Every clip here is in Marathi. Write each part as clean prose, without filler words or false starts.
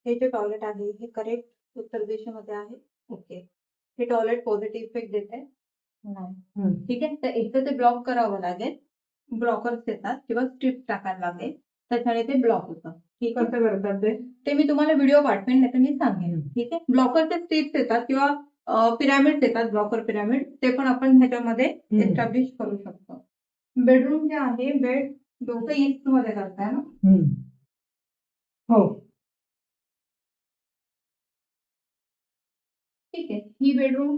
हे जे टॉयलेट आहे हे करेक्ट उत्तर दिशेमध्ये आहे. ओके. हे टॉयलेट पॉझिटिव्ह इफेक्ट देते? नाही. ठीक आहे. तर एकतर ते ब्लॉक करावं लागेल. ब्लॉकर्स येतात किंवा स्ट्रिप टाकायला लागेल. त्याच्याने ते ब्लॉक होतं. ठीक आहे. कसं करतात ते? ते मी तुम्हाला व्हिडिओ पाठवेन, नाही तर मी सांगेन. ठीक आहे. ब्लॉकरचे स्ट्रिप्स येतात किंवा पिरॅमिड्स येतात, ब्लॉकर पिरॅमिड. ते पण आपण ह्याच्यामध्ये एस्टॅब्लिश करू शकतो. बेडरूम जे आहे, बेड दोघं ईस्ट मध्ये करताय ना? हो. ठीक आहे. ही बेडरूम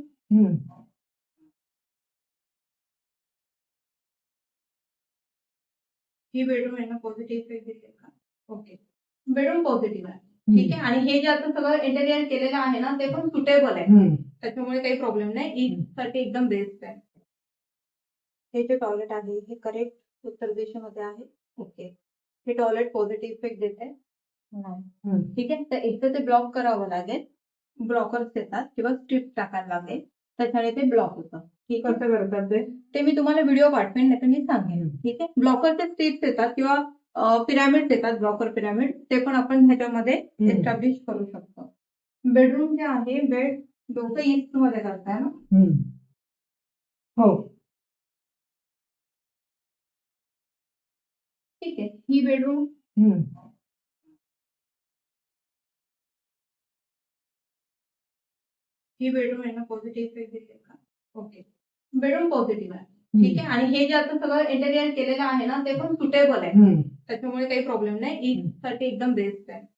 ही बेडरूम आहे ना, पॉझिटिव्ह इफेक्ट देते का? ओके. बेडरूम पॉझिटिव्ह आहे. ठीक आहे. आणि हे जे आता सगळं इंटेरियर केलेलं आहे ना, ते पण सुटेबल आहे. त्याच्यामुळे काही प्रॉब्लेम नाही. ईस्ट साठी एकदम बेस्ट आहे. हे जे टॉयलेट आहे हे करेक्ट उत्तर दिशेमध्ये आहे. ओके. हे टॉयलेट पॉझिटिव्ह इफेक्ट देते? नाही. ठीक आहे. तर एकतर ते ब्लॉक करावं लागेल. ब्लॉकर्स येतात किंवा स्ट्रिप टाकायला लागेल. त्याच्याने ते ब्लॉक होतं. ठीक आहे. कसं करतात ते? ते मी तुम्हाला व्हिडिओ पाठवेन, नाही तर मी सांगेन. ठीक आहे. ब्लॉकरचे स्ट्रिप्स येतात किंवा पिरॅमिड्स येतात, ब्लॉकर पिरॅमिड. ते पण आपण ह्याच्यामध्ये एस्टॅब्लिश करू शकतो. बेडरूम जे आहे, बेड दोघं ईस्ट मध्ये करताय ना? हो. ठीक आहे. ही बेडरूम ही बेडरूम आहे ना, पॉझिटिव्ह इफेक्ट देते का? ओके. बेडरूम पॉझिटिव्ह आहे. ठीक आहे. आणि हे जे आता सगळं इंटेरियर केलेलं आहे ना, ते पण सुटेबल आहे. त्याच्यामुळे काही प्रॉब्लेम नाही. ईस्ट साठी एकदम बेस्ट आहे.